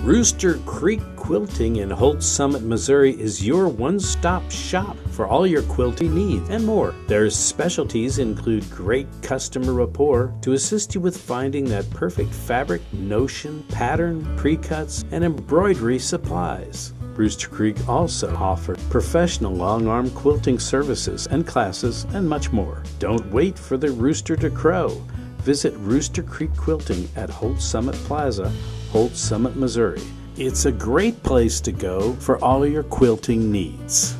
Rooster Creek Quilting in Holt Summit, Missouri is your one-stop shop for all your quilting needs and more. Their specialties include great customer rapport to assist you with finding that perfect fabric, notion, pattern, pre-cuts, and embroidery supplies. Rooster Creek also offers professional long-arm quilting services and classes and much more. Don't wait for the rooster to crow. Visit Rooster Creek Quilting at Holt Summit Plaza, Holt Summit, Missouri. It's a great place to go for all your quilting needs.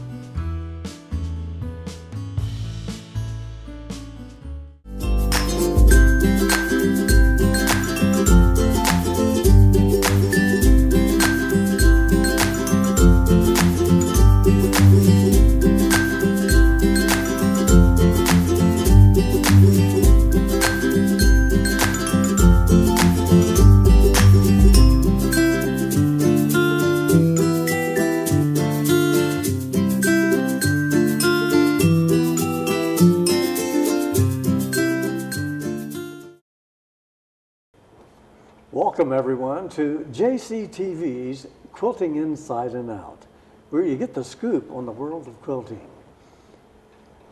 Welcome everyone to JCTV's Quilting Inside and Out, where you get the scoop on the world of quilting.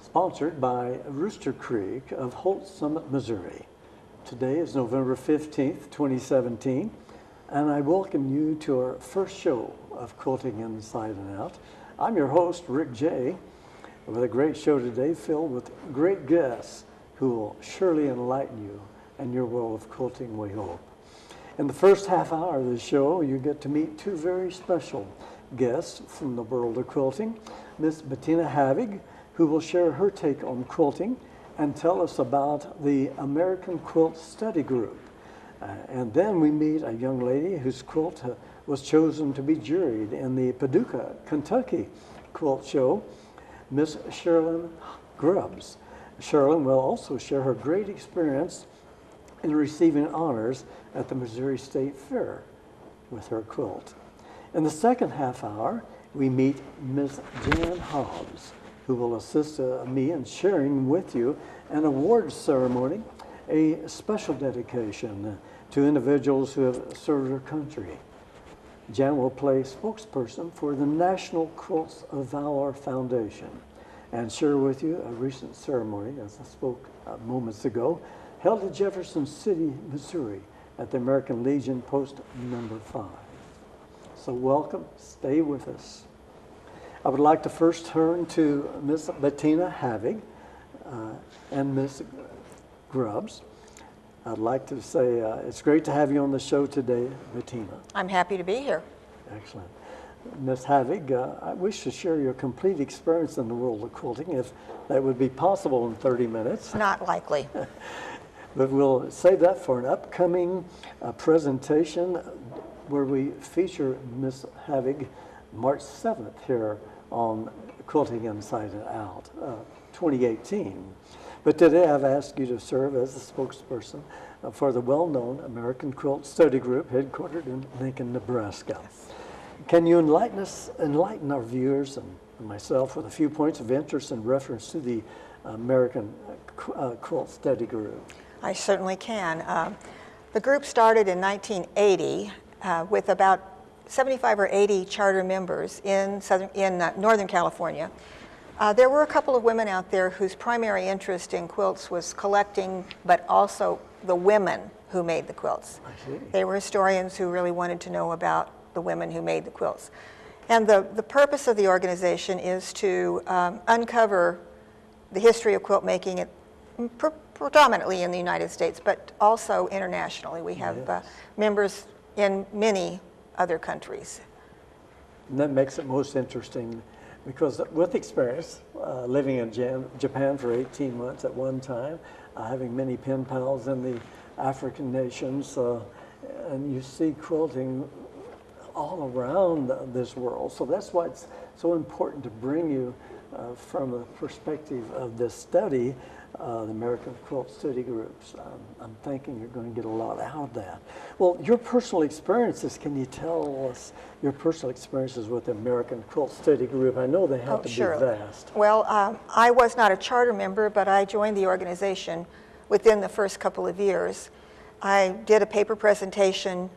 Sponsored by Rooster Creek of Holt Summit, Missouri. Today is November 15th, 2017, and I welcome you to our first show of Quilting Inside and Out. I'm your host, Rick J., with a great show today filled with great guests who will surely enlighten you in your world of quilting, we hope. In the first half hour of the show, you get to meet two very special guests from the world of quilting. Miss Bettina Havig, who will share her take on quilting and tell us about the American Quilt Study Group. And then we meet a young lady whose quilt was chosen to be juried in the Paducah, Kentucky Quilt Show, Miss Sherilyn Grubbs. Sherilyn will also share her great experience in receiving honors at the Missouri State Fair with her quilt. In the second half hour, we meet Miss Jan Hobbs, who will assist me in sharing with you an awards ceremony, a special dedication to individuals who have served their country. Jan will play spokesperson for the National Quilts of Valor Foundation and share with you a recent ceremony, as I spoke moments ago, held in Jefferson City, Missouri, at the American Legion Post number 5. So welcome, stay with us. I would like to first turn to Miss Bettina Havig and Miss Grubbs. I'd like to say it's great to have you on the show today, Bettina. I'm happy to be here. Excellent. Miss Havig, I wish to share your complete experience in the world of quilting, if that would be possible in 30 minutes. Not likely. But we'll save that for an upcoming presentation where we feature Miss Havig March 7th here on Quilting Inside and Out 2018. But today I've asked you to serve as the spokesperson for the well-known American Quilt Study Group headquartered in Lincoln, Nebraska. Yes. Can you enlighten our viewers and myself with a few points of interest in reference to the American Quilt Study Group? I certainly can. The group started in 1980 with about 75 or 80 charter members in Northern California. There were a couple of women out there whose primary interest in quilts was collecting, but also the women who made the quilts. I see. They were historians who really wanted to know about the women who made the quilts. And the purpose of the organization is to uncover the history of quilt making predominantly in the United States, but also internationally. We have members in many other countries. And that makes it most interesting because with experience, living in Japan for 18 months at one time, having many pen pals in the African nations, and you see quilting all around this world. So that's why it's so important to bring you from the perspective of this study, the American Quilt Study Groups. I'm thinking you're going to get a lot out of that. Well, your personal experiences, can you tell us your personal experiences with the American Quilt Study Group? I know they have to be vast. Well, I was not a charter member, but I joined the organization within the first couple of years. I did a paper presentation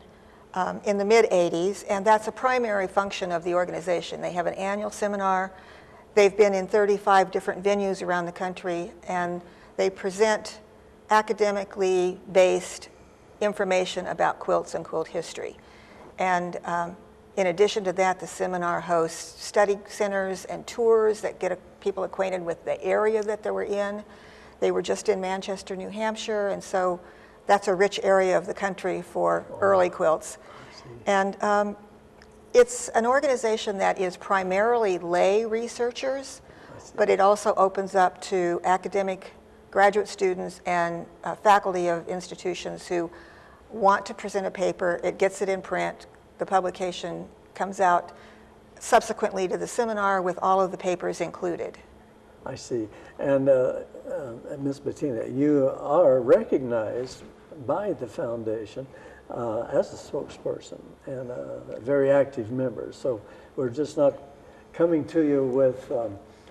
in the mid-'80s, and that's a primary function of the organization. They have an annual seminar. They've been in 35 different venues around the country, and they present academically based information about quilts and quilt history. And in addition to that, the seminar hosts study centers and tours that get people acquainted with the area that they were in. They were just in Manchester, New Hampshire, and so that's a rich area of the country for early quilts. And it's an organization that is primarily lay researchers, but it also opens up to academic graduate students and faculty of institutions who want to present a paper. It gets it in print. The publication comes out subsequently to the seminar with all of the papers included. I see. And Ms. Bettina, you are recognized by the foundation as a spokesperson and a very active member. So we're just not coming to you with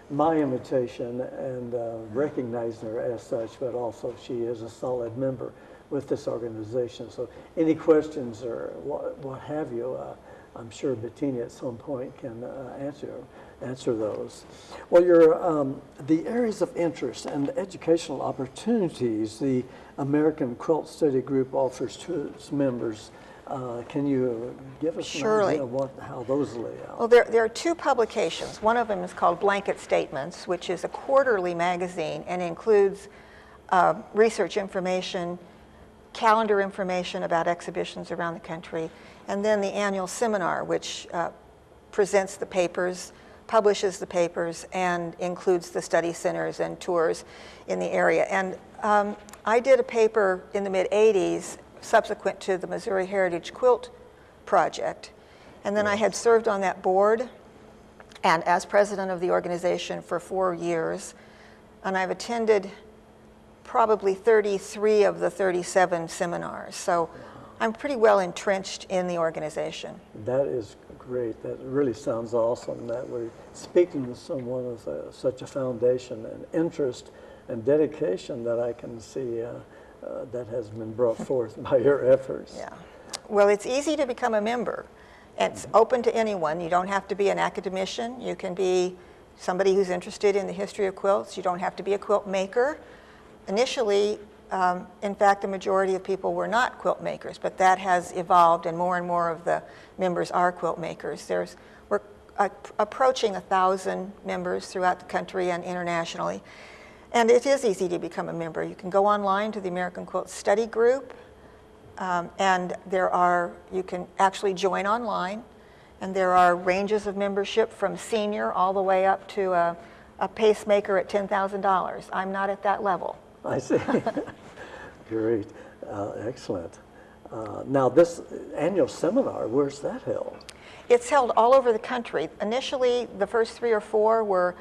my invitation and recognizing her as such, but also she is a solid member with this organization. So any questions or what have you, I'm sure Bettina at some point can answer those. Well, the areas of interest and educational opportunities the American Quilt Study Group offers to its members. Can you give us an idea of how those lay out? Well, there are two publications. One of them is called Blanket Statements, which is a quarterly magazine and includes research information, calendar information about exhibitions around the country, and then the annual seminar, which presents the papers, publishes the papers, and includes the study centers and tours in the area. And I did a paper in the mid-'80s subsequent to the Missouri Heritage Quilt Project. And then I had served on that board and as president of the organization for 4 years. And I've attended probably 33 of the 37 seminars. So I'm pretty well entrenched in the organization. That is great. That really sounds awesome that we're speaking to someone with such a foundation and interest and dedication that I can see that has been brought forth by your efforts. Yeah. Well, it's easy to become a member. It's open to anyone. You don't have to be an academician. You can be somebody who's interested in the history of quilts. You don't have to be a quilt maker. Initially, in fact, the majority of people were not quilt makers, but that has evolved, and more of the members are quilt makers. We're approaching 1,000 members throughout the country and internationally. And it is easy to become a member. You can go online to the American Quilt Study Group, and you can actually join online, and there are ranges of membership from senior all the way up to a pacemaker at $10,000. I'm not at that level. I see. Great. Excellent. Now, this annual seminar, where's that held? It's held all over the country. Initially, the first 3 or 4 were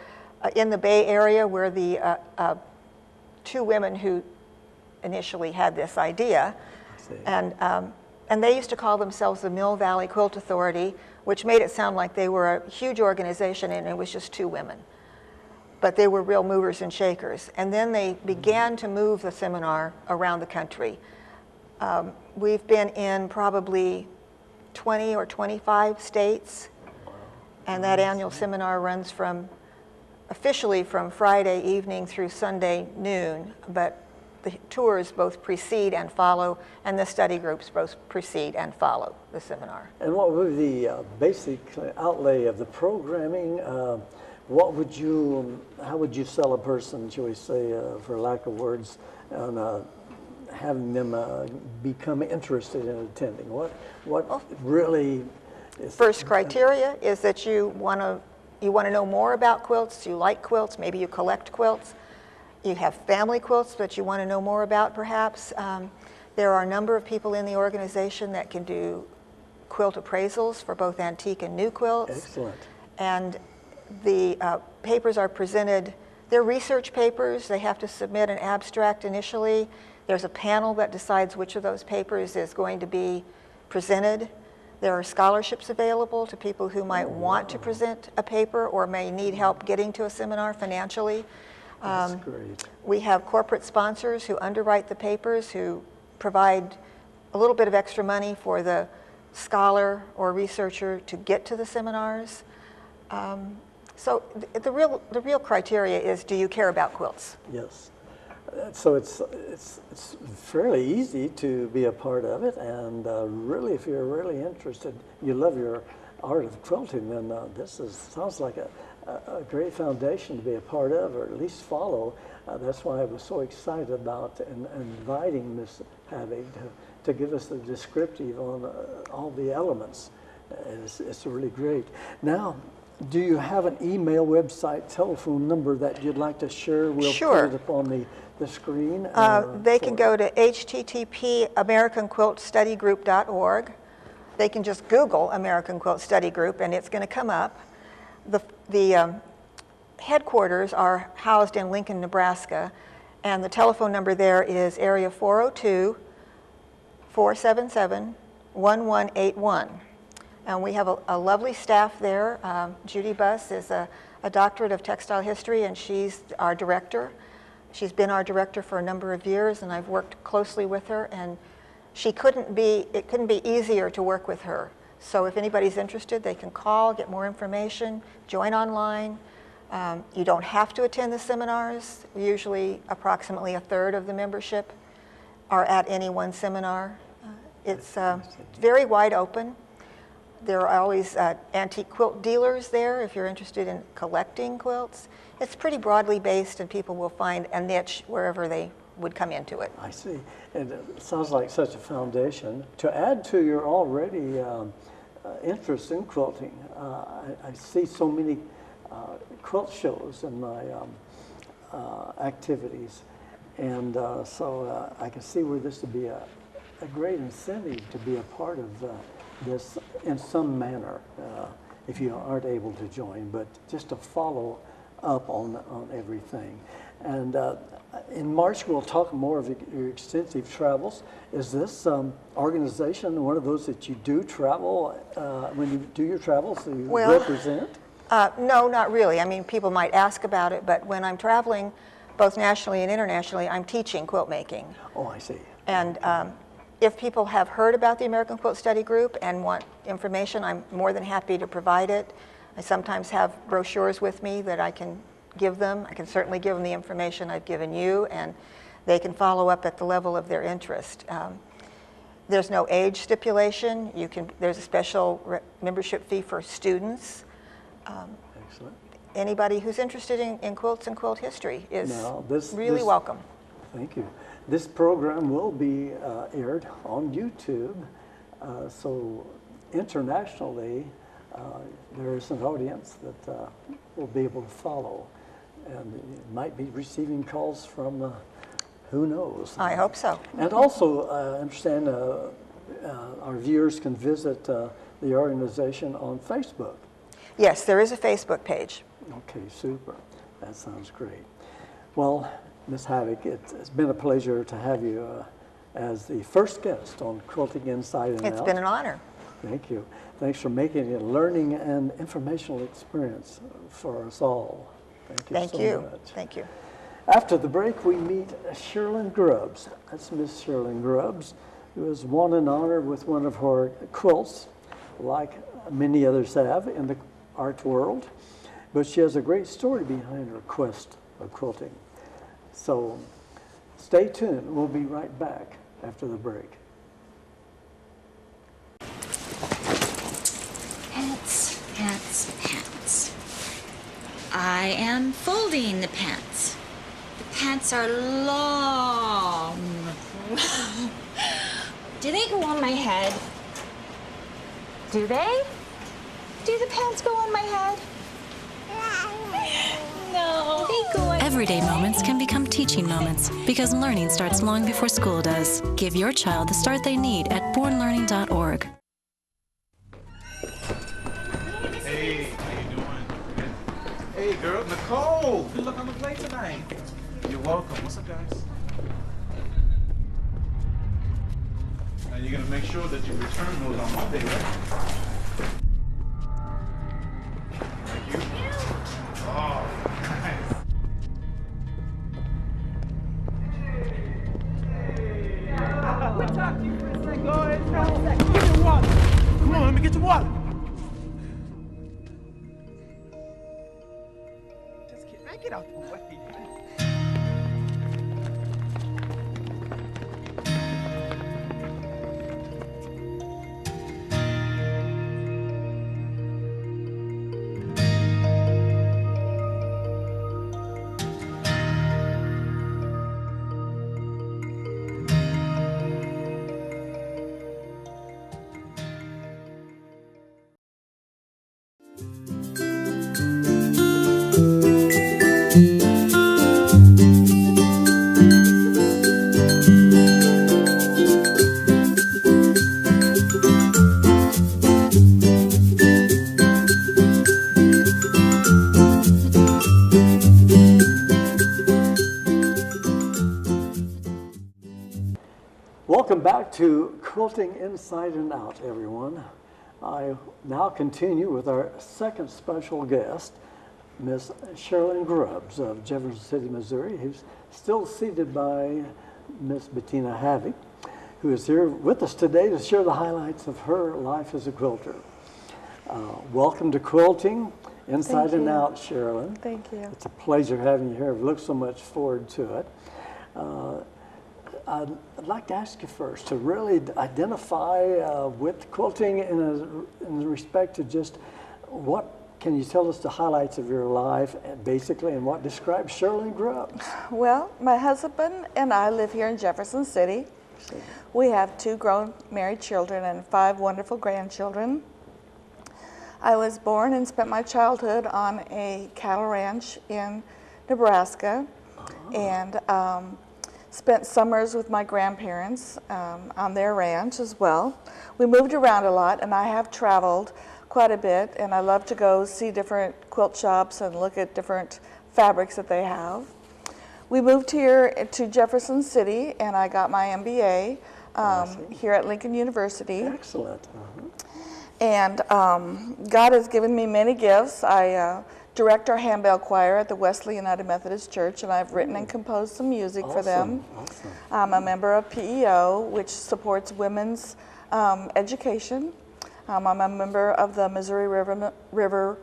in the Bay Area, where the 2 women who initially had this idea, and they used to call themselves the Mill Valley Quilt Authority, which made it sound like they were a huge organization and it was just 2 women. But they were real movers and shakers. And then they began to move the seminar around the country. We've been in probably 20 or 25 states, and that annual seminar runs officially from Friday evening through Sunday noon, but the tours both precede and follow, and the study groups both precede and follow the seminar. And what would be the basic outlay of the programming? How would you sell a person, shall we say, for lack of words, on having them become interested in attending? What really is... First criteria is that you want to know more about quilts, you like quilts, maybe you collect quilts, you have family quilts that you want to know more about perhaps. There are a number of people in the organization that can do quilt appraisals for both antique and new quilts. Excellent. And the papers are presented, they're research papers, they have to submit an abstract initially. There's a panel that decides which of those papers is going to be presented. There are scholarships available to people who might want to present a paper or may need help getting to a seminar financially. That's great. We have corporate sponsors who underwrite the papers, who provide a little bit of extra money for the scholar or researcher to get to the seminars. So the real criteria is, do you care about quilts? Yes. So it's fairly easy to be a part of it, and really, if you're really interested, you love your art of quilting, then sounds like a great foundation to be a part of, or at least follow. That's why I was so excited about inviting Miss Havig to give us the descriptive on all the elements. It's really great. Now, do you have an email, website, telephone number that you'd like to share? We'll Sure. put it up on the screen. They can go to http://americanquiltstudygroup.org. They can just Google American Quilt Study Group, and it's going to come up. The headquarters are housed in Lincoln, Nebraska, and the telephone number there is area 402-477-1181. And we have a lovely staff there. Judy Buss is a doctorate of textile history, and she's our director. She's been our director for a number of years, and I've worked closely with her, and it couldn't be easier to work with her. So if anybody's interested, they can call, get more information, join online. You don't have to attend the seminars. Usually approximately a third of the membership are at any one seminar. It's very wide open. There are always antique quilt dealers there if you're interested in collecting quilts. It's pretty broadly based, and people will find a niche wherever they would come into it. I see. And it sounds like such a foundation. To add to your already interest in quilting, I see so many quilt shows in my activities. And so I can see where this would be a great incentive to be a part of this in some manner, if you aren't able to join, but just to follow up on everything. And in March, we'll talk more of your extensive travels. Is this organization one of those that you do travel, when you do your travels, that you represent? No, not really. I mean, people might ask about it, but when I'm traveling, both nationally and internationally, I'm teaching quilt making. Oh, I see. And if people have heard about the American Quilt Study Group and want information, I'm more than happy to provide it. I sometimes have brochures with me that I can give them. I can certainly give them the information I've given you, and they can follow up at the level of their interest. There's no age stipulation. There's a special membership fee for students. Excellent. Anybody who's interested in quilts and quilt history is really welcome. Thank you. This program will be aired on YouTube, so internationally there is an audience that will be able to follow, and might be receiving calls from who knows. I hope so. And also, I understand our viewers can visit the organization on Facebook. Yes, there is a Facebook page. Okay, super. That sounds great. Well, Ms. Havig, it's been a pleasure to have you as the first guest on Quilting Inside and Out. It's been an honor. Thank you. Thanks for making it a learning and informational experience for us all. Thank you so much. Thank you. After the break, we meet Sherilyn Grubbs. That's Miss Sherilyn Grubbs, who has won an honor with one of her quilts, like many others have in the art world. But she has a great story behind her quest of quilting. So stay tuned. We'll be right back after the break. Pants, pants, pants. I am folding the pants. The pants are long. Do they go on my head? Do they? Do the pants go on my head? No. They go on. Everyday moments can become teaching moments because learning starts long before school does. Give your child the start they need at bornlearning.org. Hey, how you doing? Hey, girl, Nicole, good luck on the play tonight. You're welcome. What's up, guys? Now you're gonna make sure that you return those on Monday, right? Thank you. Oh, nice. We'll talk to you for a second. Go ahead, give me one. out the way. Welcome back to Quilting Inside and Out, everyone. I now continue with our second special guest, Miss Sherilyn Grubbs of Jefferson City, Missouri, who's still seated by Miss Bettina Havoc, who is here with us today to share the highlights of her life as a quilter. Welcome to Quilting Inside and Out, Sherilyn. Thank you. It's a pleasure having you here. I've looked so much forward to it. I'd like to ask you first to really identify with quilting in respect to just what can you tell us the highlights of your life, basically, and what describes Sherilyn Grubbs? Well, my husband and I live here in Jefferson City. We have 2 grown married children and 5 wonderful grandchildren. I was born and spent my childhood on a cattle ranch in Nebraska, and spent summers with my grandparents on their ranch as well. We moved around a lot, and I have traveled quite a bit, and I love to go see different quilt shops and look at different fabrics that they have. We moved here to Jefferson City, and I got my MBA here at Lincoln University. Excellent. And God has given me many gifts. I direct our handbell choir at the Wesley United Methodist Church, and I've written and composed some music for them. Awesome. I'm a member of PEO, which supports women's education. I'm a member of the Missouri River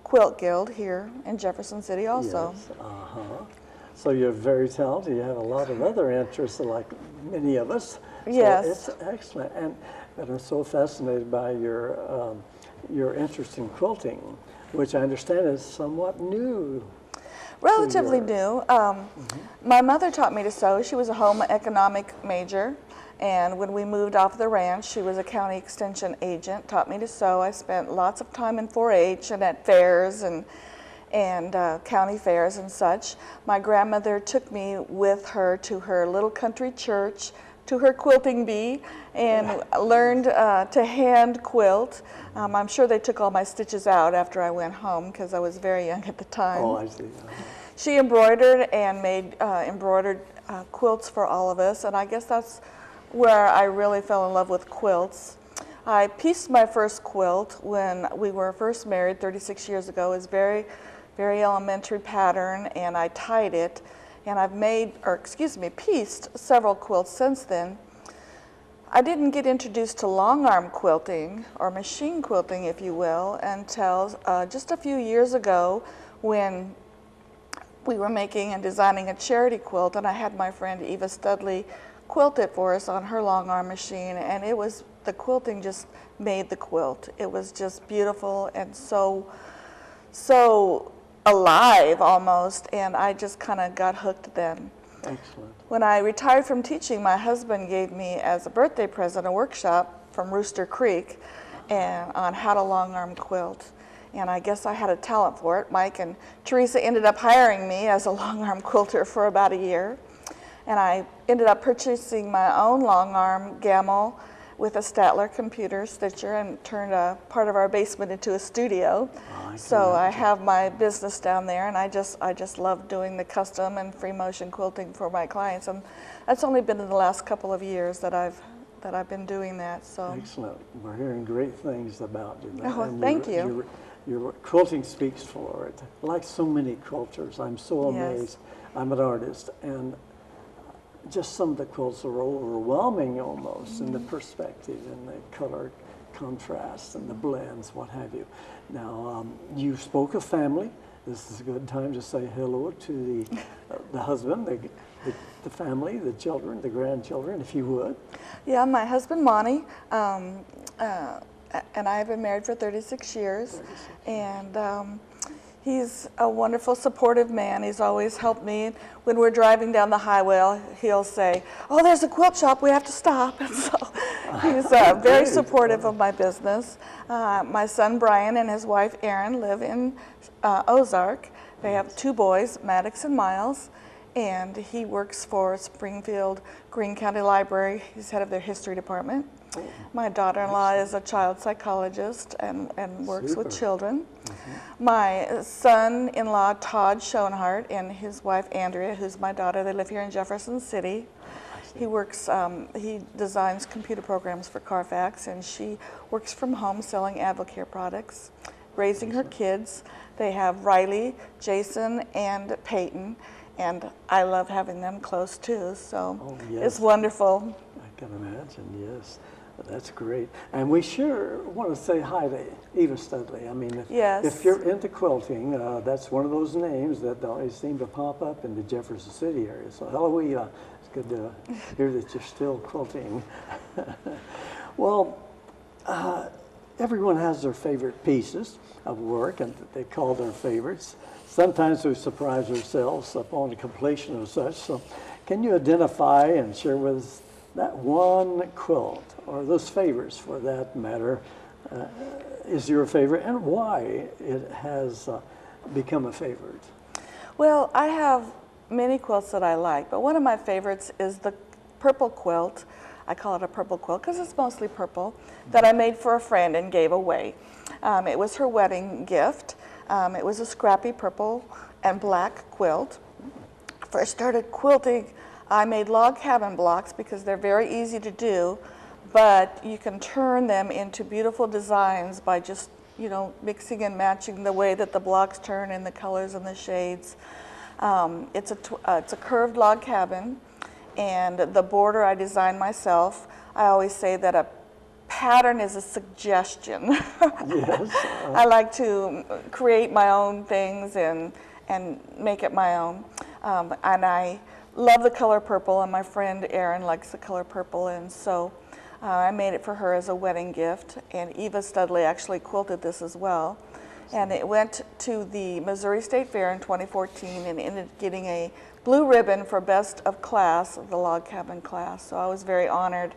Quilt Guild here in Jefferson City also. Yes. So you're very talented. You have a lot of other interests like many of us. Yes. So it's excellent. And I'm so fascinated by your interest in quilting, which I understand is somewhat new. Relatively new. My mother taught me to sew. She was a home economic major, and when we moved off the ranch, she was a county extension agent, taught me to sew. I spent lots of time in 4-H and at fairs and county fairs and such. My grandmother took me with her to her little country church, to her quilting bee, and learned to hand quilt. I'm sure they took all my stitches out after I went home because I was very young at the time. Oh, I see. She embroidered and made embroidered quilts for all of us, and I guess that's where I really fell in love with quilts. I pieced my first quilt when we were first married 36 years ago. It was very, very elementary pattern, and I tied it. And I've pieced several quilts since then. I didn't get introduced to long arm quilting, or machine quilting, if you will, until just a few years ago when we were making and designing a charity quilt, and I had my friend Eva Studley quilt it for us on her long arm machine, and the quilting just made the quilt. It was just beautiful and so alive almost, and I just kind of got hooked then. Excellent. When I retired from teaching, my husband gave me as a birthday present a workshop from Rooster Creek on how to long arm quilt, and I guess I had a talent for it. Mike and Teresa ended up hiring me as a long arm quilter for about a year, and I ended up purchasing my own long arm gammal with a Statler computer stitcher and turned a part of our basement into a studio. So I have my business down there, and I just love doing the custom and free motion quilting for my clients, and that's only been in the last couple of years that I've been doing that. So excellent. We're hearing great things about you. Oh, thank you. Your quilting speaks for it. Like so many quilters, I'm so amazed. Yes. I'm an artist, and just some of the quilts are overwhelming almost in the perspective and the color contrasts and the blends, what have you. Now, you spoke of family. This is a good time to say hello to the husband, the family, the children, the grandchildren, if you would. Yeah, my husband, Monty, and I have been married for 36 years. And he's a wonderful, supportive man. He's always helped me. When we're driving down the highway, he'll say, "Oh, there's a quilt shop, we have to stop." And so he's very supportive of my business. My son, Brian, and his wife, Erin, live in Ozark. They have 2 boys, Maddox and Miles, and he works for Springfield Greene County Library. He's head of their history department. My daughter-in-law is a child psychologist and works with children. My son-in-law, Todd Schoenhart, and his wife, Andrea, who's my daughter, they live here in Jefferson City. He works, he designs computer programs for Carfax, and she works from home selling Advocare products, raising her kids. They have Riley, Jason, and Peyton, and I love having them close too, so it's wonderful. I can imagine, yes. That's great. And we sure want to say hi to Eva Studley. I mean, if you're into quilting, that's one of those names that always seem to pop up in the Jefferson City area. So hello, Eva. It's good to hear that you're still quilting. Well, everyone has their favorite pieces of work, and they call their favorites. Sometimes we surprise ourselves upon the completion of such. So can you identify and share with us that one quilt, or those favorites for that matter, is your favorite, and why it has become a favorite? Well, I have many quilts that I like, but one of my favorites is the purple quilt. I call it a purple quilt because it's mostly purple, that I made for a friend and gave away. It was her wedding gift. It was a scrappy purple and black quilt. First started quilting, I made log cabin blocks because they're very easy to do, but you can turn them into beautiful designs by just, you know, mixing and matching the way that the blocks turn and the colors and the shades. It's a curved log cabin, and the border I designed myself. I always say that a pattern is a suggestion. Yes. I like to create my own things and make it my own. And I love the color purple, and my friend Erin likes the color purple, and so I made it for her as a wedding gift. And Eva Studley actually quilted this as well. And it went to the Missouri State Fair in 2014 and ended up getting a blue ribbon for best of class, the log cabin class. So I was very honored.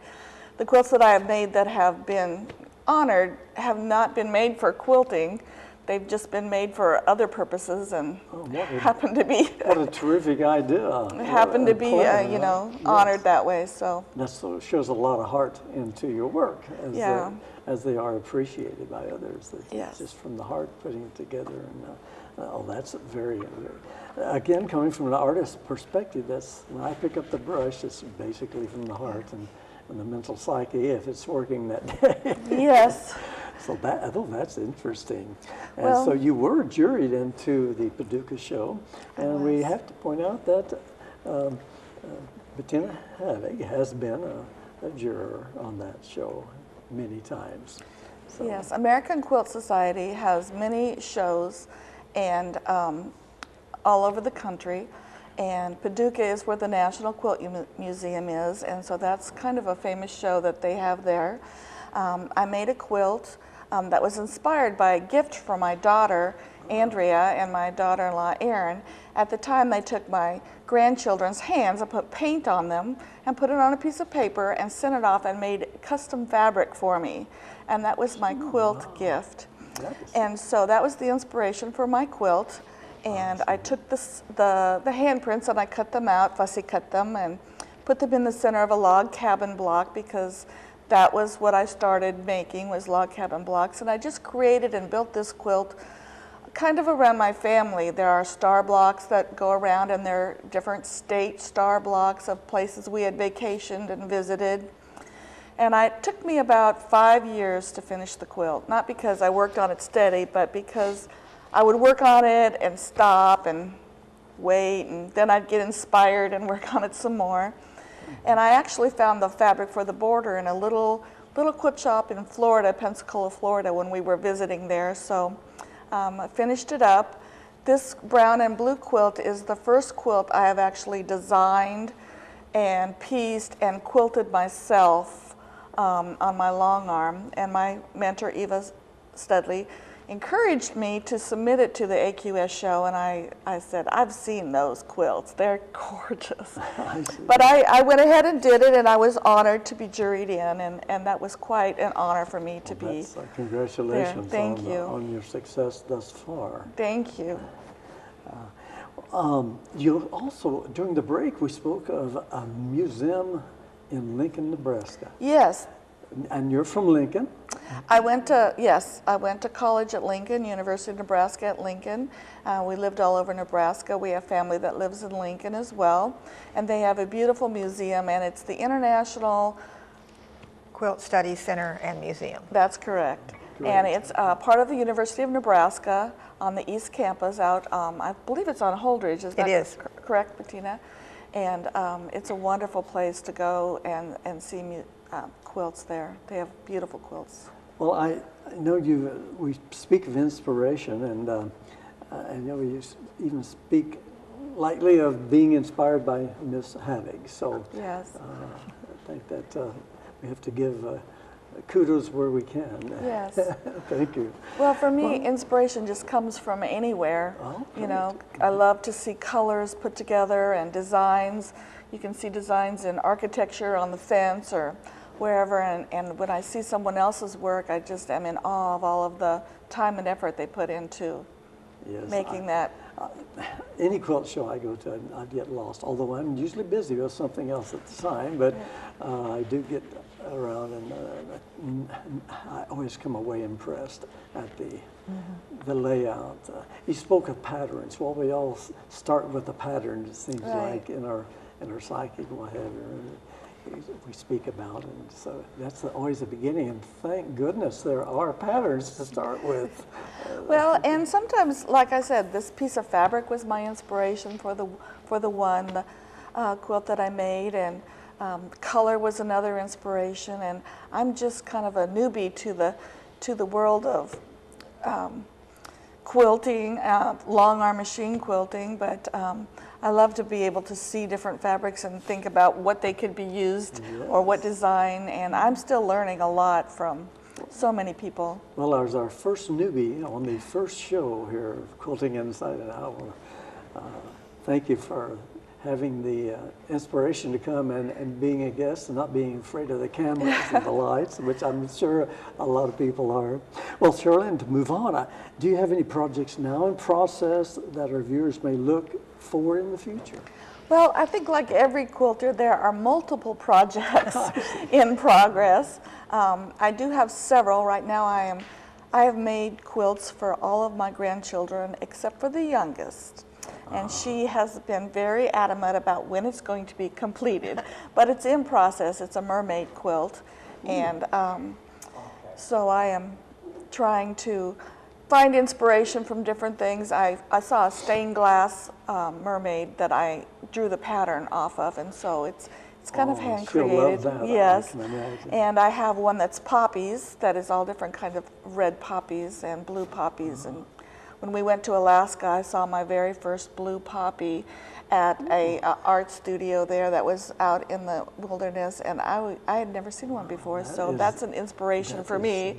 The quilts that I have made that have been honored have not been made for quilting. They've just been made for other purposes and happen to be. What a terrific idea. Happen to be, you know, honored that way. So that shows a lot of heart into your work, as they are appreciated by others. Just from the heart, putting it together, and that's very, very. Again, coming from an artist's perspective, that's when I pick up the brush. It's basically from the heart and the mental psyche, if it's working that day. Yes. So that's interesting. And so you were juried into the Paducah show, and we have to point out that Bettina Havig has been a juror on that show many times. So. Yes, American Quilt Society has many shows and all over the country, and Paducah is where the National Quilt Museum is, and so that's kind of a famous show that they have there. I made a quilt that was inspired by a gift from my daughter, Andrea, and my daughter-in-law, Erin. At the time, they took my grandchildren's hands and put paint on them and put it on a piece of paper and sent it off and made custom fabric for me. And that was my quilt gift. And so that was the inspiration for my quilt. And I took the handprints and I cut them out, fussy cut them, and put them in the center of a log cabin block because that was what I started making, was log cabin blocks. And I just created and built this quilt kind of around my family. There are star blocks that go around, and there are different state star blocks of places we had vacationed and visited. And it took me about 5 years to finish the quilt, not because I worked on it steady, but because I would work on it and stop and wait, and then I'd get inspired and work on it some more. And I actually found the fabric for the border in a little little quilt shop in Florida, Pensacola, Florida, when we were visiting there. So I finished it up. This brown and blue quilt is the first quilt I have actually designed and pieced and quilted myself on my long arm. And my mentor, Eva Studley, encouraged me to submit it to the AQS show, and I said, I've seen those quilts. They're gorgeous. But I went ahead and did it, and I was honored to be juried in, and that was quite an honor for me to be Congratulations there. Thank you. On your success thus far. Thank you. You also, during the break, we spoke of a museum in Lincoln, Nebraska. Yes. And you're from Lincoln? I went to college at Lincoln, University of Nebraska at Lincoln. We lived all over Nebraska. We have family that lives in Lincoln as well. And they have a beautiful museum, and it's the International Quilt Studies Center and Museum. That's correct. Great. And it's part of the University of Nebraska on the East Campus out, I believe it's on Holdridge. Is that correct, Bettina? And it's a wonderful place to go and see quilts there. They have beautiful quilts. Well, I know we speak of inspiration, and I know you even speak lightly of being inspired by Miss Havig. So yes. I think that we have to give kudos where we can. Yes. Thank you. Well, for me, inspiration just comes from anywhere. Oh, you know, I love to see colors put together and designs. You can see designs in architecture on the fence or wherever, and when I see someone else's work, I just am in awe of all of the time and effort they put into making that. Any quilt show I go to, I get lost, although I'm usually busy with something else at the time, but I do get around, and I always come away impressed at the layout. You spoke of patterns. Well, we all start with a pattern, it seems like, in our psyche, whatever. We speak about, and so that's always the beginning, and thank goodness there are patterns to start with. Well, and sometimes, like I said, this piece of fabric was my inspiration for the one quilt that I made, and color was another inspiration, and I'm just kind of a newbie to the world of quilting, long arm machine quilting, but I love to be able to see different fabrics and think about what they could be used or what design, and I'm still learning a lot from so many people. Well, as our first newbie on the first show here of Quilting Inside and Out, thank you for having the inspiration to come and being a guest and not being afraid of the cameras and the lights, which I'm sure a lot of people are. Well, Charlene, to move on, do you have any projects now in process that our viewers may look for in the future? Well, I think like every quilter, there are multiple projects in progress. I do have several. Right now I have made quilts for all of my grandchildren except for the youngest. And she has been very adamant about when it's going to be completed. But it's in process. It's a mermaid quilt. And so I am trying to find inspiration from different things. I saw a stained glass mermaid that I drew the pattern off of, and so it's kind of hand created. She'll love that, yes. I can imagine. And I have one that's poppies, that is all different kinds of red poppies and blue poppies. And when we went to Alaska, I saw my very first blue poppy at a art studio there that was out in the wilderness, and I had never seen one before, so that's an inspiration for me.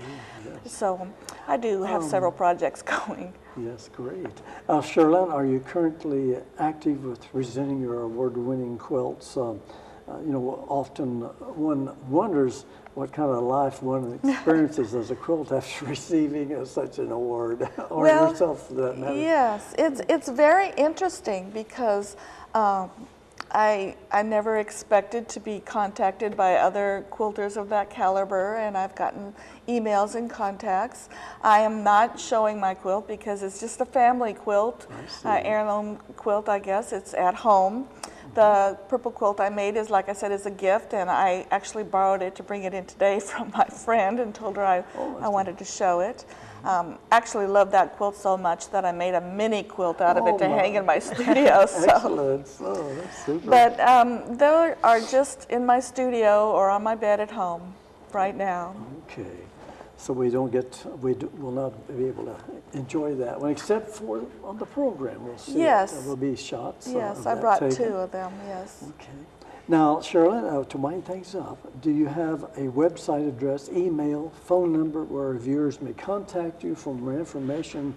So I do have several projects going. Yes, great. Charlene, are you currently active with presenting your award-winning quilts? You know, often one wonders what kind of life one experiences as a quilt after receiving such an award, or yourself for that matter. Yes, it's very interesting because I never expected to be contacted by other quilters of that caliber, and I've gotten emails and contacts. I am not showing my quilt because it's just a family quilt, heirloom quilt, I guess. It's at home. The purple quilt I made is, like I said, is a gift, and I actually borrowed it to bring it in today from my friend and told her I wanted to show it. Actually love that quilt so much that I made a mini quilt out of it to hang in my studio. So. Excellent. Oh, that's super. But they are just in my studio or on my bed at home right now. Okay. So we don't get, will not be able to enjoy that one, except for on the program. We'll see. Yes. There will be shots. Yes, of I that brought taken. 2 of them, yes. Okay. Now, Charlotte, to wind things up, do you have a website address, email, phone number where viewers may contact you for more information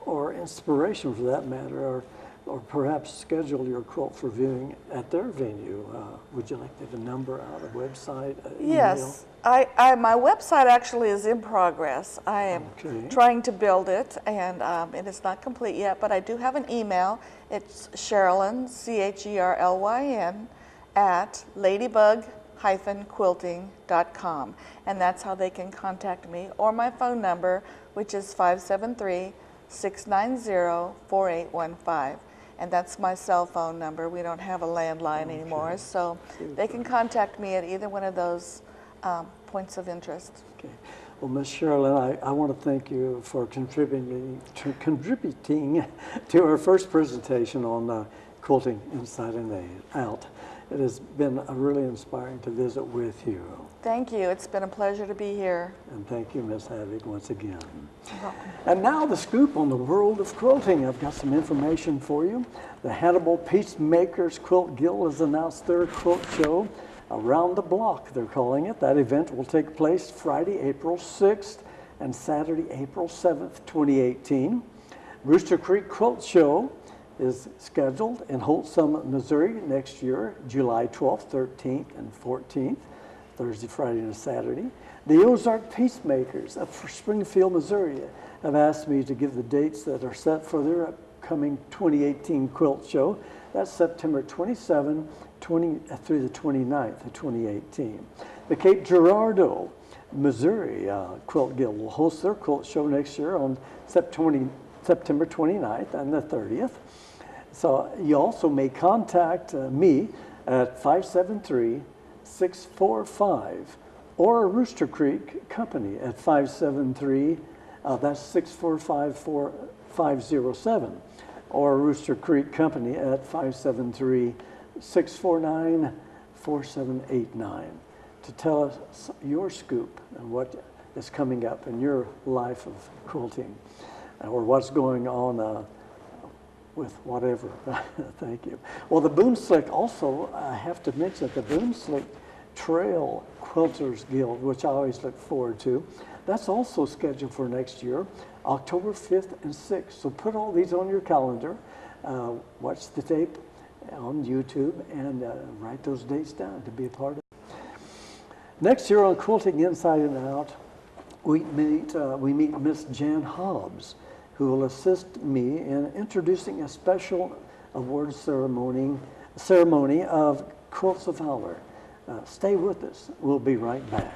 or inspiration for that matter, or perhaps schedule your quilt for viewing at their venue? Would you like to have a number out, a website, email? Yes, my website actually is in progress. I am trying to build it, and it is not complete yet, but I do have an email. It's Sherilyn, CHERLYN, at ladybug-quilting.com, and that's how they can contact me, or my phone number, which is 573-690-4815. And that's my cell phone number. We don't have a landline anymore, so they can contact me at either one of those points of interest. Okay. Well, Ms. Sherilyn, I want to thank you for contributing to our first presentation on quilting inside and out. It has been really inspiring to visit with you. Thank you. It's been a pleasure to be here. And thank you, Ms. Havig, once again. You're welcome. And now the scoop on the world of quilting. I've got some information for you. The Hannibal Peacemakers Quilt Guild has announced their quilt show, Around the Block, they're calling it. That event will take place Friday, April 6th and Saturday, April 7th, 2018. Rooster Creek Quilt Show is scheduled in Holt Summit, Missouri next year, July 12th, 13th, and 14th, Thursday, Friday, and Saturday. The Ozark Peacemakers of Springfield, Missouri have asked me to give the dates that are set for their upcoming 2018 quilt show. That's September 27th through the 29th of 2018. The Cape Girardeau, Missouri Quilt Guild will host their quilt show next year on September 29th and the 30th. So you also may contact me at 573-645 or Rooster Creek Company at 573, that's 645-4507, or Rooster Creek Company at 573-649-4789 to tell us your scoop and what is coming up in your life of quilting or what's going on with whatever. Thank you. Well, the Boone Slick also, I have to mention that the Boone Slick Trail Quilters Guild, which I always look forward to, that's also scheduled for next year, October 5th and 6th. So put all these on your calendar, watch the tape on YouTube, and write those dates down to be a part of it. Next year on Quilting Inside and Out, we meet Miss Jan Hobbs, who will assist me in introducing a special award ceremony of Quilts of Valor. Stay with us. We'll be right back.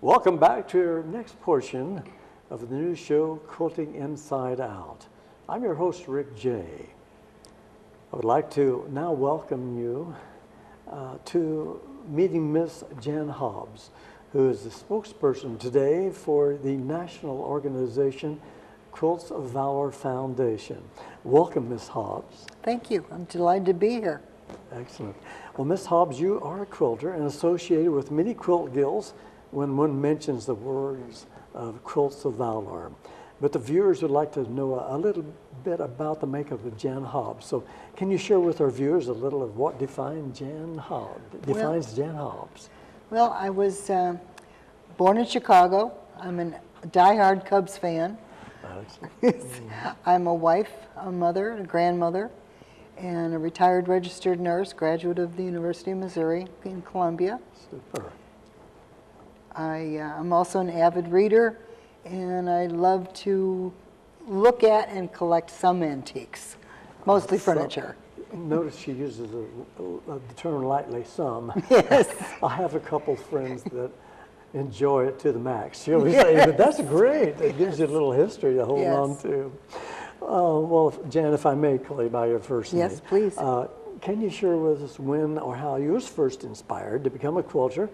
Welcome back to our next portion of the new show, Quilting Inside Out. I'm your host, Rick J. I would like to now welcome you to meeting Miss Jan Hobbs, who is the spokesperson today for the national organization Quilts of Valor Foundation. Welcome, Ms. Hobbs. Thank you. I'm delighted to be here. Excellent. Well, Ms. Hobbs, you are a quilter and associated with many quilt guilds when one mentions the words of Quilts of Valor. But the viewers would like to know a little bit about the makeup of Jan Hobbs. So can you share with our viewers a little of what defines Jan Hobbs? Well, I was born in Chicago. I'm a diehard Cubs fan. I'm a wife, a mother, a grandmother, and a retired registered nurse, graduate of the University of Missouri in Columbia. Super. I'm also an avid reader, and I love to look at and collect some antiques, mostly furniture. Notice she uses the term lightly, some. Yes. I have a couple friends that enjoy it to the max, shall we say, but that's great. It gives you a little history to hold on to. Well, Jan, if I may call you by your first name. Yes, please. Can you share with us when or how you was first inspired to become a quilter,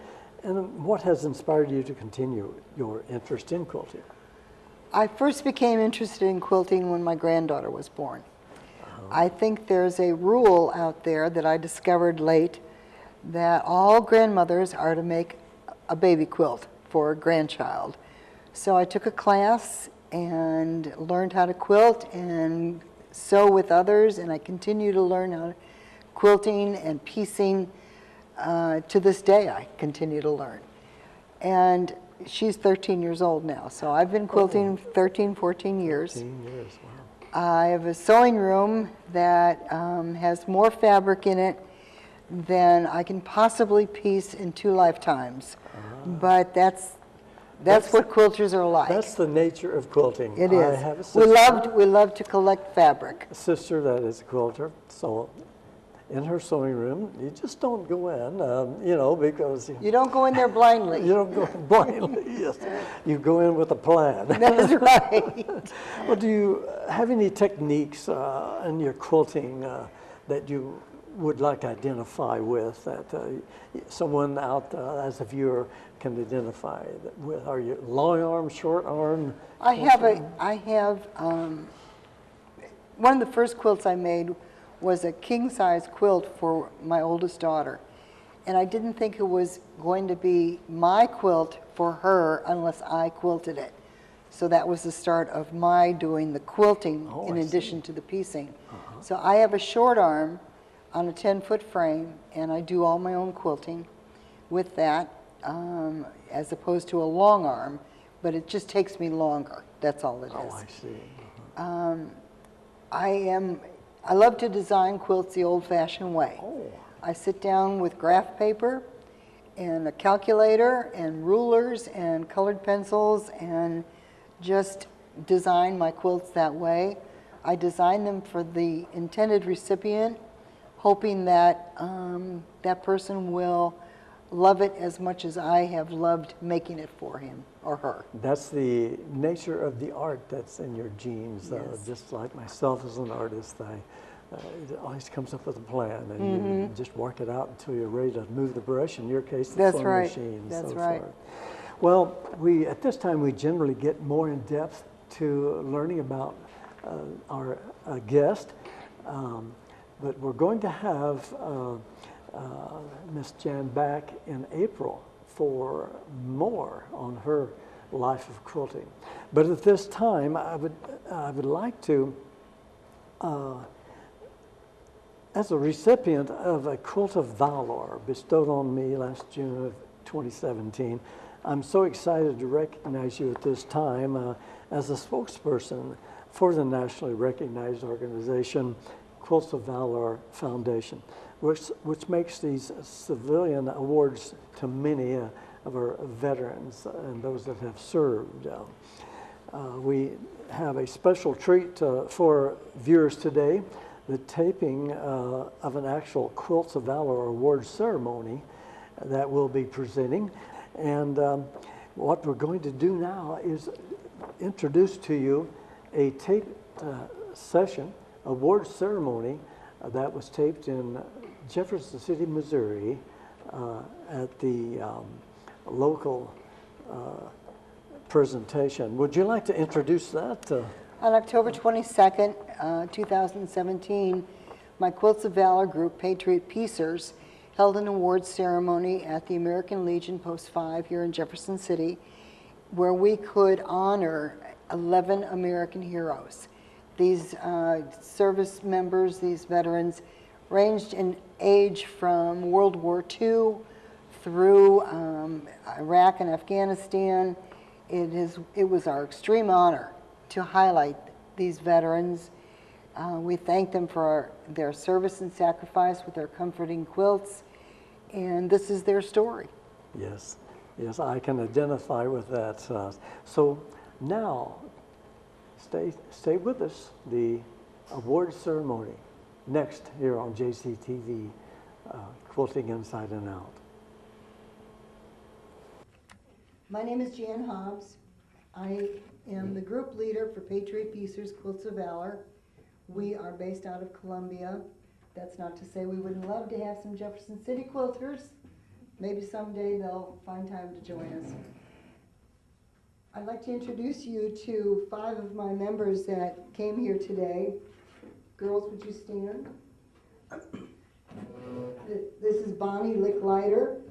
and what has inspired you to continue your interest in quilting? I first became interested in quilting when my granddaughter was born. I think there's a rule out there that I discovered late that all grandmothers are to make a baby quilt for a grandchild. So I took a class and learned how to quilt and sew with others, and I continue to learn how to quilting and piecing. To this day, I continue to learn. And she's 13 years old now, so I've been quilting 13, 14 years. 13 years, wow. I have a sewing room that has more fabric in it than I can possibly piece in 2 lifetimes. But that's what quilters are like. That's the nature of quilting. It is. I have a sister, we love to collect fabric. a sister that is a quilter, so in her sewing room, you just don't go in, you know, because You don't go in there blindly. you don't go blindly. Yes, you go in with a plan. That's right. Well, do you have any techniques in your quilting that you would like to identify with, that someone out as a viewer can identify with? Are you long arm, short arm? I have one of the first quilts I made was a king-size quilt for my oldest daughter. And I didn't think it was going to be my quilt for her unless I quilted it. So that was the start of my doing the quilting in addition to the piecing. So I have a short arm on a 10-foot frame, and I do all my own quilting with that, as opposed to a long arm, but it just takes me longer. That's all it is. Oh, I see. I love to design quilts the old-fashioned way. Oh. I sit down with graph paper and a calculator and rulers and colored pencils and just design my quilts that way. I design them for the intended recipient, hoping that that person will love it as much as I have loved making it for him or her. That's the nature of the art that's in your genes. Yes. Just like myself as an artist, it always comes up with a plan, and you just work it out until you're ready to move the brush. In your case, the sewing machine. That's so right. forth. Well, at this time we generally get more in depth to learning about our guest, but we're going to have Miss Jan back in April for more on her life of quilting. But at this time, I would like to, as a recipient of a Quilt of Valor bestowed on me last June of 2017, I'm so excited to recognize you at this time as a spokesperson for the nationally recognized organization Quilts of Valor Foundation, which makes these civilian awards to many of our veterans and those that have served. We have a special treat for viewers today, the taping of an actual Quilts of Valor award ceremony that we'll be presenting. And what we're going to do now is introduce to you a taped session, award ceremony that was taped in Jefferson City, Missouri, at the local presentation. Would you like to introduce that? On October 22nd, 2017, my Quilts of Valor group, Patriot Piecers, held an awards ceremony at the American Legion Post 5 here in Jefferson City, where we could honor 11 American heroes. These service members, these veterans, ranged in age from World War II through Iraq and Afghanistan. It was our extreme honor to highlight these veterans. We thank them for their service and sacrifice with their comforting quilts, and this is their story. Yes, yes, I can identify with that. So now, stay with us. The award ceremony next here on JCTV, Quilting Inside and Out. My name is Jan Hobbs. I am the group leader for Patriot Piecers Quilts of Valor. We are based out of Columbia. That's not to say we wouldn't love to have some Jefferson City quilters. Maybe someday they'll find time to join us. I'd like to introduce you to 5 of my members that came here today. Girls, would you stand? This is Bonnie Licklider,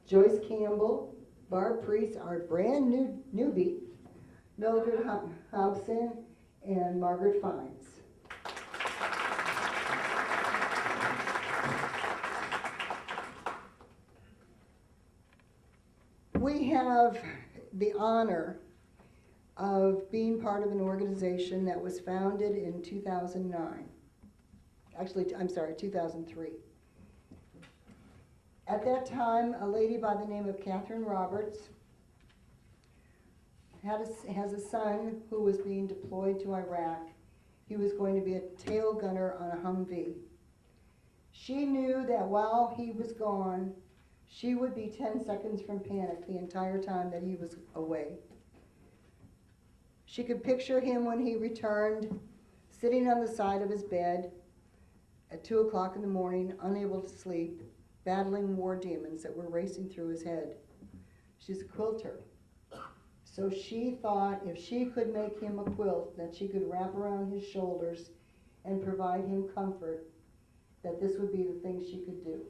Joyce Campbell, Barb Priest, our brand new newbie, Mildred Hobson, and Margaret Fines. We have the honor of being part of an organization that was founded in 2009. Actually, I'm sorry, 2003. At that time, a lady by the name of Catherine Roberts has a son who was being deployed to Iraq. He was going to be a tail gunner on a Humvee. She knew that while he was gone, she would be 10 seconds from panic the entire time that he was away. She could picture him when he returned, sitting on the side of his bed at 2 o'clock in the morning, unable to sleep, battling war demons that were racing through his head. She's a quilter. So she thought if she could make him a quilt that she could wrap around his shoulders and provide him comfort, that this would be the thing she could do.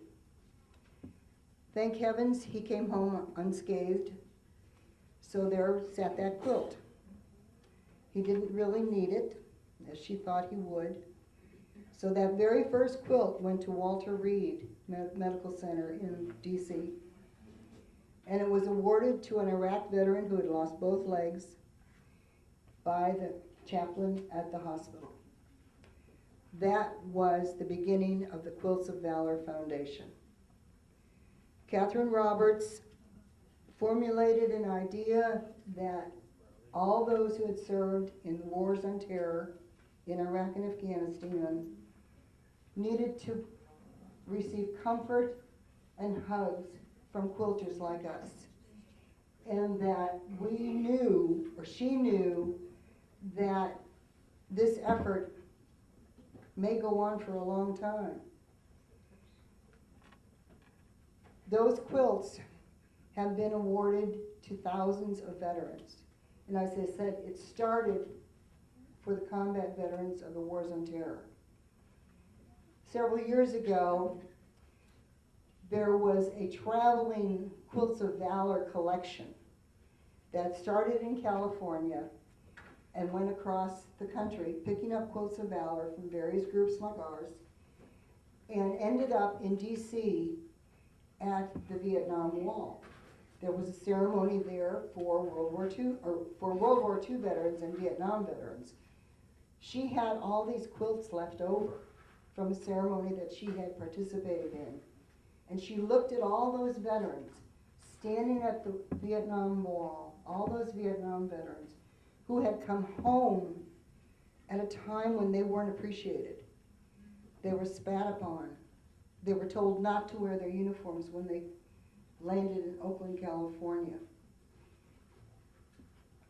Thank heavens he came home unscathed, so there sat that quilt. He didn't really need it, as she thought he would. So that very first quilt went to Walter Reed Medical Center in DC. And it was awarded to an Iraq veteran who had lost both legs by the chaplain at the hospital. That was the beginning of the Quilts of Valor Foundation. Catherine Roberts formulated an idea that all those who had served in the wars on terror in Iraq and Afghanistan needed to receive comfort and hugs from quilters like us. And that we knew, or she knew, that this effort may go on for a long time. Those quilts have been awarded to thousands of veterans. And as I said, it started for the combat veterans of the wars on terror. Several years ago, there was a traveling Quilts of Valor collection that started in California and went across the country, picking up Quilts of Valor from various groups like ours, and ended up in DC at the Vietnam Wall. There was a ceremony there for World War II veterans and Vietnam veterans. She had all these quilts left over from a ceremony that she had participated in. And she looked at all those veterans standing at the Vietnam Wall, all those Vietnam veterans who had come home at a time when they weren't appreciated. They were spat upon. They were told not to wear their uniforms when they landed in Oakland, California.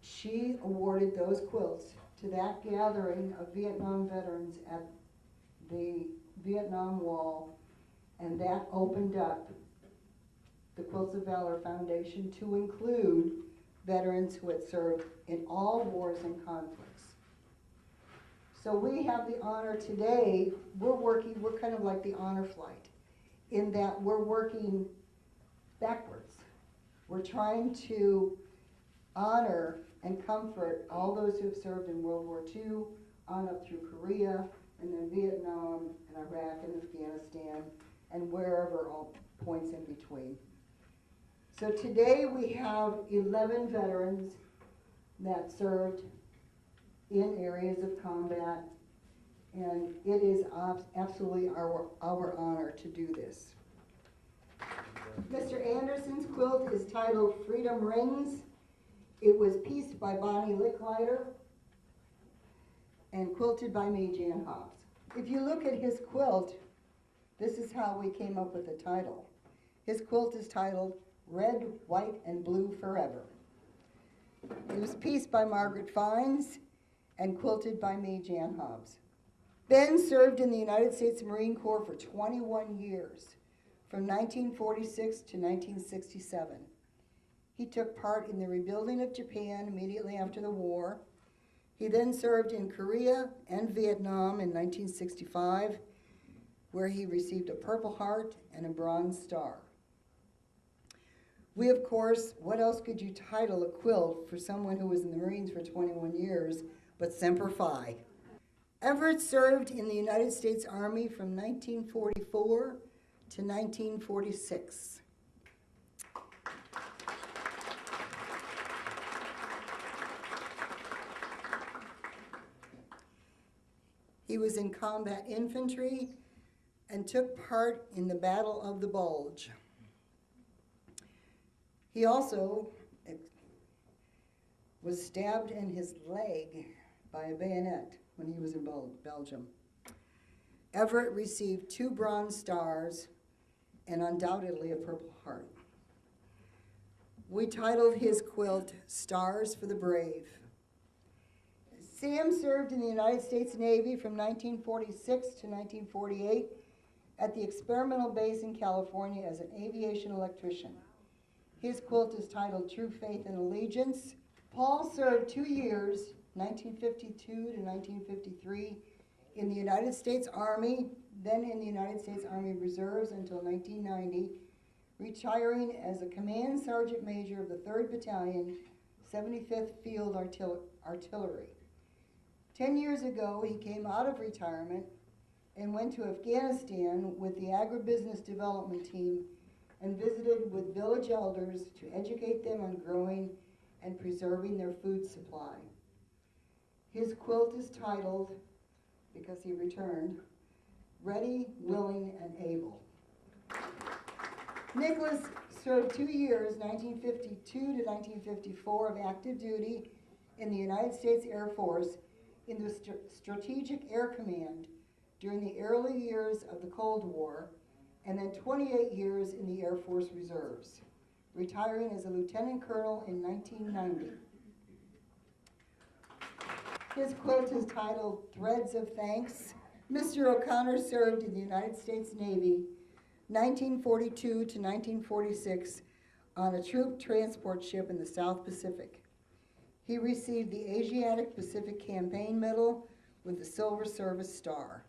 She awarded those quilts to that gathering of Vietnam veterans at the Vietnam Wall, and that opened up the Quilts of Valor Foundation to include veterans who had served in all wars and conflicts. So we have the honor today, we're kind of like the honor flight, in that we're working backwards. We're trying to honor and comfort all those who have served in World War II, on up through Korea, and then Vietnam, and Iraq, and Afghanistan, and wherever all points in between. So today we have 11 veterans that served in areas of combat, and it is absolutely our honor to do this. Mr. Anderson's quilt is titled Freedom Rings. It was pieced by Bonnie Licklider and quilted by me, Jan Hobbs. If you look at his quilt, this is how we came up with the title. His quilt is titled Red, White, and Blue Forever. It was pieced by Margaret Fines and quilted by me, Jan Hobbs. Ben served in the United States Marine Corps for 21 years, from 1946 to 1967. He took part in the rebuilding of Japan immediately after the war. He then served in Korea and Vietnam in 1965, where he received a Purple Heart and a Bronze Star. We, of course, what else could you title a quilt for someone who was in the Marines for 21 years but Semper Fi? Everett served in the United States Army from 1944 to 1946. He was in combat infantry and took part in the Battle of the Bulge. He also was stabbed in his leg by a bayonet when he was in Belgium. Everett received 2 Bronze Stars and undoubtedly a Purple Heart. We titled his quilt Stars for the Brave. Sam served in the United States Navy from 1946 to 1948 at the experimental base in California as an aviation electrician. His quilt is titled True Faith and Allegiance. Paul served 2 years, 1952 to 1953, in the United States Army, then in the United States Army Reserves until 1990, retiring as a Command Sergeant Major of the 3rd Battalion, 75th Field Artillery. 10 years ago, he came out of retirement and went to Afghanistan with the Agribusiness Development Team and visited with village elders to educate them on growing and preserving their food supply. His quilt is titled, because he returned, Ready, Willing, and Able. Nicholas served 2 years, 1952 to 1954, of active duty in the United States Air Force in the Strategic Air Command during the early years of the Cold War, and then 28 years in the Air Force Reserves, retiring as a lieutenant colonel in 1990. His quilt is titled Threads of Thanks. Mr. O'Connor served in the United States Navy 1942 to 1946 on a troop transport ship in the South Pacific. He received the Asiatic Pacific Campaign Medal with the Silver Service Star.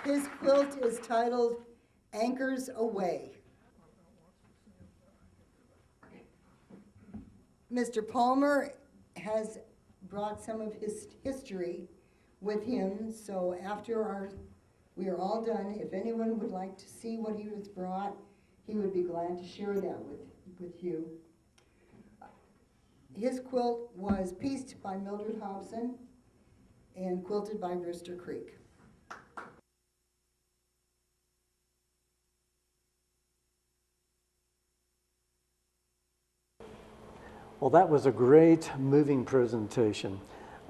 His quilt is titled Anchors Away. Mr. Palmer has brought some of his history with him, so after we are all done, if anyone would like to see what he has brought, he would be glad to share that with you. His quilt was pieced by Mildred Hobson and quilted by Rooster Creek. Well, that was a great, moving presentation.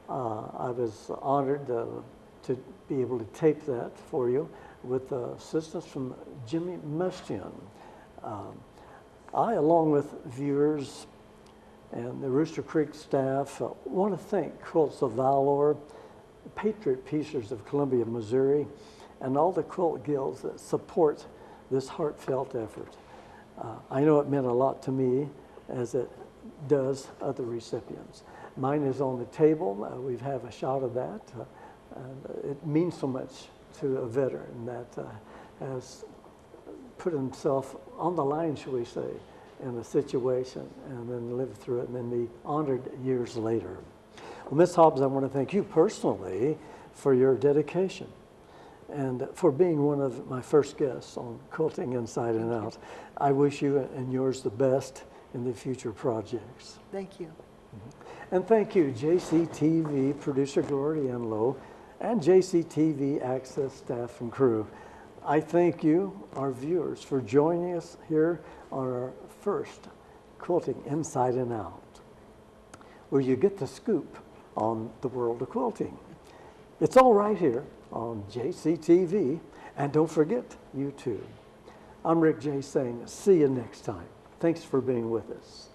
I was honored to be able to tape that for you with assistance from Jimmy Mustian. I, along with viewers and the Rooster Creek staff, want to thank Quilts of Valor Patriot Piecers of Columbia, Missouri, and all the quilt guilds that support this heartfelt effort. I know it meant a lot to me, as it does other recipients. Mine is on the table. We have a shot of that. It means so much to a veteran that has put himself on the line, shall we say, in a situation and then lived through it and then be honored years later. Well, Ms. Hobbs, I want to thank you personally for your dedication and for being one of my first guests on Quilting Inside and Out. I wish you and yours the best in the future projects. Thank you. And thank you, JCTV producer Gloria Enlow and JCTV Access staff and crew. I thank you, our viewers, for joining us here on our first Quilting Inside and Out, where you get the scoop on the world of quilting. It's all right here on JCTV, and don't forget YouTube. I'm Rick J. saying, see you next time. Thanks for being with us.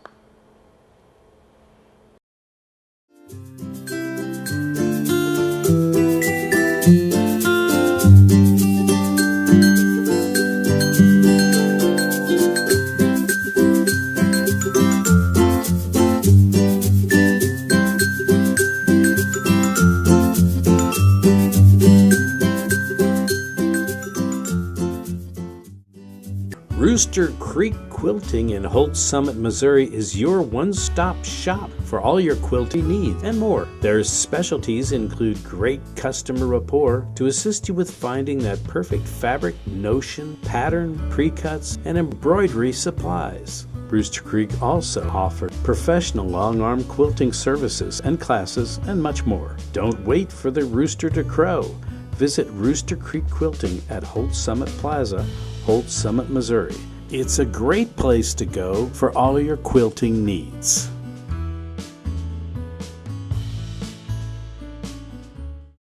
Rooster Creek Quilting in Holt Summit, Missouri is your one-stop shop for all your quilting needs and more. Their specialties include great customer rapport to assist you with finding that perfect fabric, notion, pattern, pre-cuts, and embroidery supplies. Rooster Creek also offers professional long-arm quilting services and classes and much more. Don't wait for the rooster to crow. Visit Rooster Creek Quilting at Holt Summit Plaza, Holt Summit, Missouri. It's a great place to go for all your quilting needs.